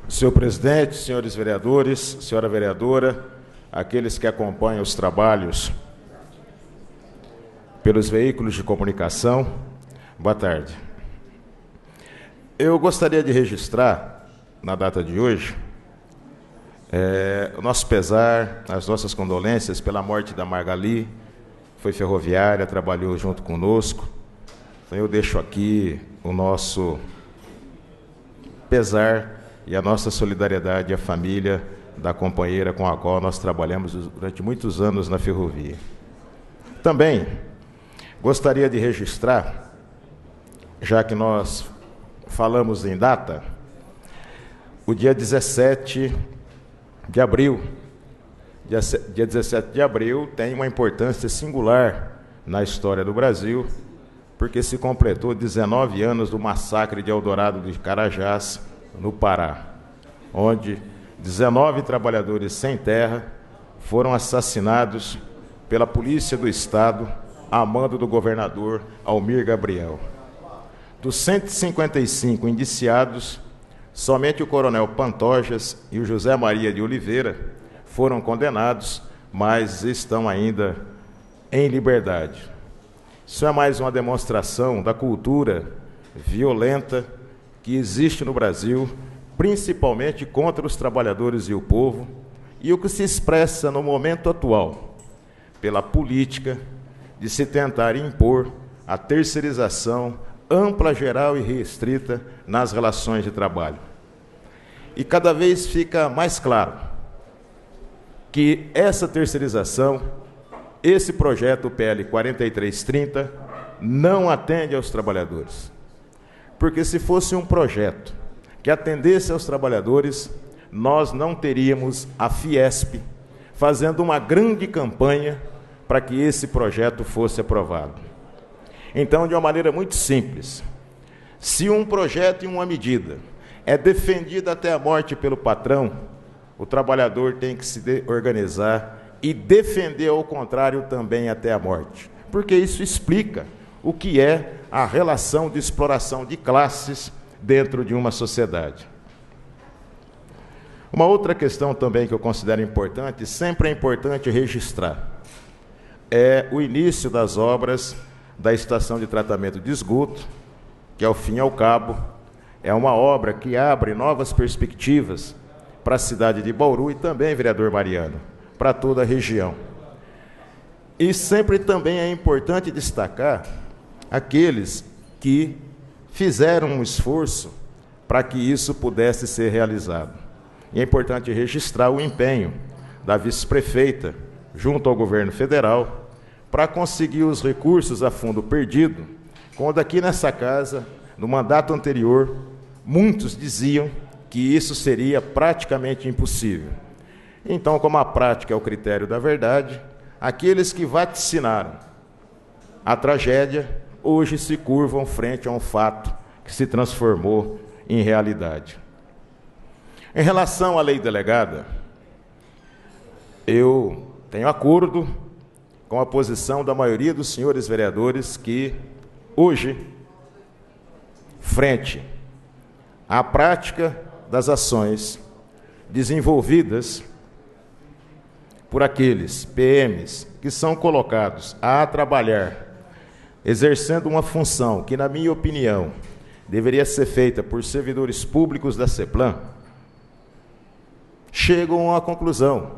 Senhor presidente, senhores vereadores, senhora vereadora, aqueles que acompanham os trabalhos pelos veículos de comunicação, boa tarde. Eu gostaria de registrar, na data de hoje, o nosso pesar, as nossas condolências pela morte da Margali, foi ferroviária, trabalhou junto conosco. Então eu deixo aqui o nosso pesar e a nossa solidariedade à família da companheira com a qual nós trabalhamos durante muitos anos na ferrovia. Também gostaria de registrar, já que nós falamos em data, o dia 17 de abril. Dia 17 de abril tem uma importância singular na história do Brasil, porque se completou 19 anos do massacre de Eldorado de Carajás, no Pará, onde 19 trabalhadores sem terra foram assassinados pela Polícia do Estado, a mando do governador Almir Gabriel. Dos 155 indiciados, somente o coronel Pantojas e o José Maria de Oliveira foram condenados, mas estão ainda em liberdade. Isso é mais uma demonstração da cultura violenta que existe no Brasil, principalmente contra os trabalhadores e o povo, e o que se expressa no momento atual, pela política de se tentar impor a terceirização ampla, geral e restrita nas relações de trabalho. E cada vez fica mais claro que essa terceirização, esse projeto PL 4330, não atende aos trabalhadores. Porque se fosse um projeto que atendesse aos trabalhadores, nós não teríamos a Fiesp fazendo uma grande campanha para que esse projeto fosse aprovado. Então, de uma maneira muito simples, se um projeto e uma medida é defendida até a morte pelo patrão, o trabalhador tem que se organizar e defender ao contrário também até a morte, porque isso explica o que é a relação de exploração de classes dentro de uma sociedade. Uma outra questão também que eu considero importante, sempre é importante registrar, é o início das obras da estação de tratamento de esgoto, que ao fim e ao cabo é uma obra que abre novas perspectivas para a cidade de Bauru e também, vereador Mariano, para toda a região. E sempre também é importante destacar aqueles que fizeram um esforço para que isso pudesse ser realizado. E é importante registrar o empenho da vice-prefeita, junto ao governo federal, para conseguir os recursos a fundo perdido, quando aqui nessa casa, no mandato anterior, muitos diziam que isso seria praticamente impossível. Então, como a prática é o critério da verdade, aqueles que vaticinaram a tragédia, hoje se curvam frente a um fato que se transformou em realidade. Em relação à lei delegada, eu tenho acordo com a posição da maioria dos senhores vereadores que, hoje, frente à prática das ações desenvolvidas por aqueles PMs que são colocados a trabalhar, exercendo uma função que, na minha opinião, deveria ser feita por servidores públicos da CEPLAN, chegam à conclusão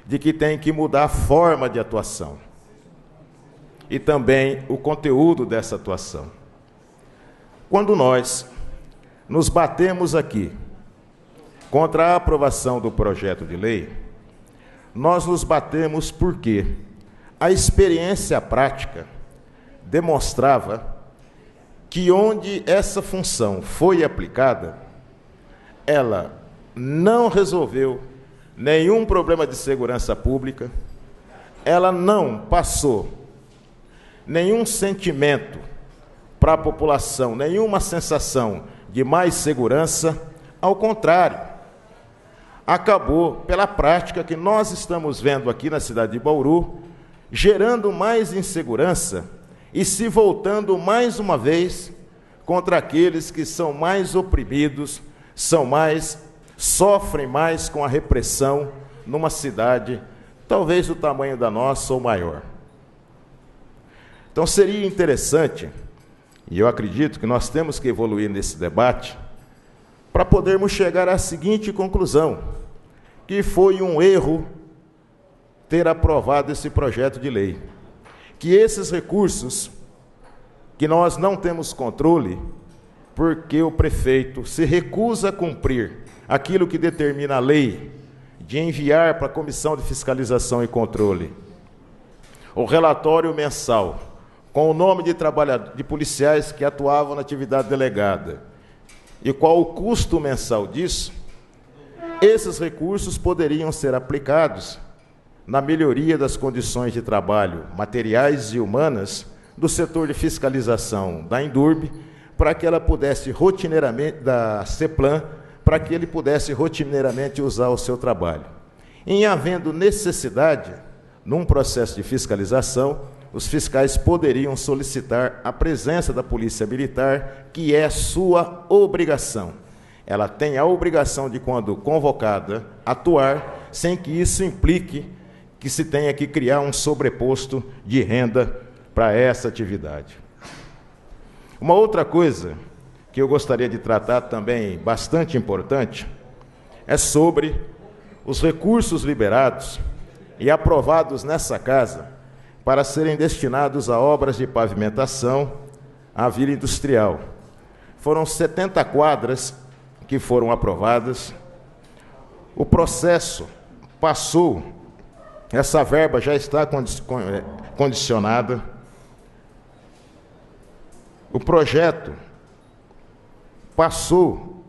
de que tem que mudar a forma de atuação e também o conteúdo dessa atuação. Quando nós nos batemos aqui contra a aprovação do projeto de lei, nós nos batemos porque a experiência prática demonstrava que onde essa função foi aplicada, ela não resolveu nenhum problema de segurança pública, ela não passou nenhum sentimento para a população, nenhuma sensação de mais segurança, ao contrário, acabou, pela prática que nós estamos vendo aqui na cidade de Bauru, gerando mais insegurança e se voltando mais uma vez contra aqueles que são mais oprimidos, são mais sofrem mais com a repressão numa cidade, talvez do tamanho da nossa ou maior. Então seria interessante, e eu acredito que nós temos que evoluir nesse debate, para podermos chegar à seguinte conclusão, que foi um erro ter aprovado esse projeto de lei. Que esses recursos, que nós não temos controle, porque o prefeito se recusa a cumprir aquilo que determina a lei, de enviar para a Comissão de Fiscalização e Controle o relatório mensal, com o nome de policiais que atuavam na atividade delegada, e qual o custo mensal disso, esses recursos poderiam ser aplicados na melhoria das condições de trabalho materiais e humanas do setor de fiscalização da Indurb, para que ela pudesse rotineiramente, da CEPLAN, para que ele pudesse rotineiramente usar o seu trabalho. Em havendo necessidade, num processo de fiscalização, os fiscais poderiam solicitar a presença da Polícia Militar, que é sua obrigação. Ela tem a obrigação de, quando convocada, atuar, sem que isso implique que se tenha que criar um sobreposto de renda para essa atividade. Uma outra coisa que eu gostaria de tratar também, bastante importante, é sobre os recursos liberados e aprovados nessa casa para serem destinados a obras de pavimentação à Vila Industrial. Foram 70 quadras que foram aprovadas. O processo passou, essa verba já está condicionada. O projeto passou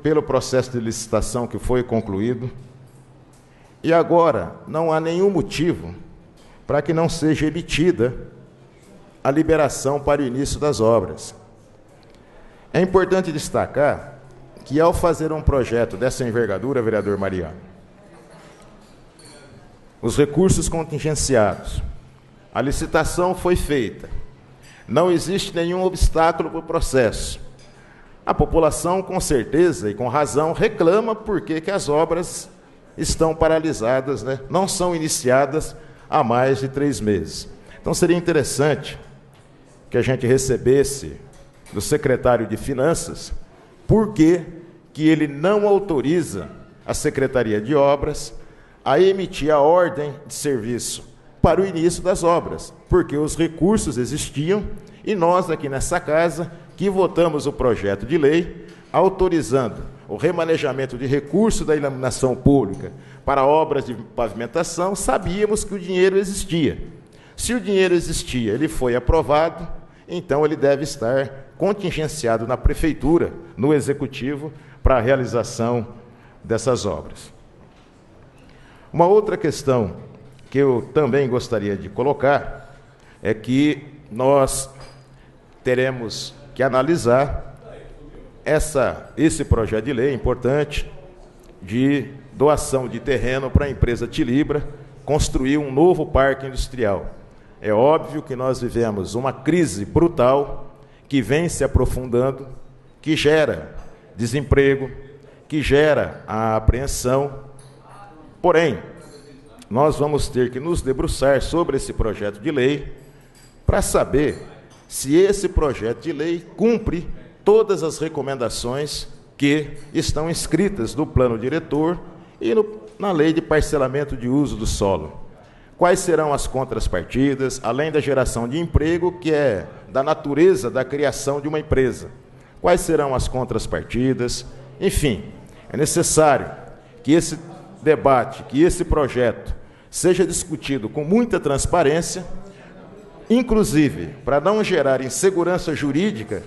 pelo processo de licitação que foi concluído, e agora não há nenhum motivo para que não seja emitida a liberação para o início das obras. É importante destacar que, ao fazer um projeto dessa envergadura, vereador Mariano, os recursos contingenciados, a licitação foi feita, não existe nenhum obstáculo para o processo. A população, com certeza e com razão, reclama porque que as obras estão paralisadas, né? Não são iniciadas há mais de 3 meses. Então seria interessante que a gente recebesse do secretário de Finanças por que ele não autoriza a Secretaria de Obras a emitir a ordem de serviço para o início das obras, porque os recursos existiam e nós aqui nessa casa que votamos o projeto de lei autorizando o remanejamento de recursos da iluminação pública para obras de pavimentação, sabíamos que o dinheiro existia. Se o dinheiro existia, ele foi aprovado, então ele deve estar contingenciado na Prefeitura, no Executivo, para a realização dessas obras. Uma outra questão que eu também gostaria de colocar é que nós teremos que analisar esse projeto de lei importante de doação de terreno para a empresa Tilibra construir um novo parque industrial. É óbvio que nós vivemos uma crise brutal que vem se aprofundando, que gera desemprego, que gera a apreensão. Porém, nós vamos ter que nos debruçar sobre esse projeto de lei para saber se esse projeto de lei cumpre todas as recomendações que estão inscritas no plano diretor e na lei de parcelamento de uso do solo. Quais serão as contrapartidas, além da geração de emprego, que é da natureza da criação de uma empresa? Quais serão as contrapartidas? Enfim, é necessário que esse debate, que esse projeto seja discutido com muita transparência, inclusive para não gerar insegurança jurídica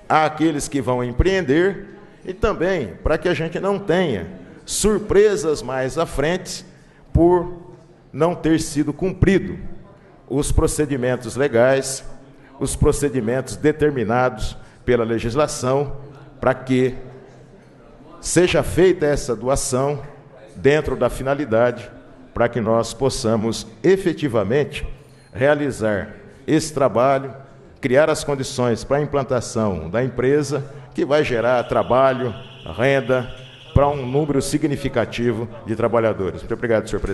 àqueles que vão empreender e também para que a gente não tenha surpresas mais à frente por não ter sido cumprido os procedimentos legais, os procedimentos determinados pela legislação, para que seja feita essa doação dentro da finalidade, para que nós possamos efetivamente realizar esse trabalho, criar as condições para a implantação da empresa, que vai gerar trabalho, renda, para um número significativo de trabalhadores. Muito obrigado, senhor presidente.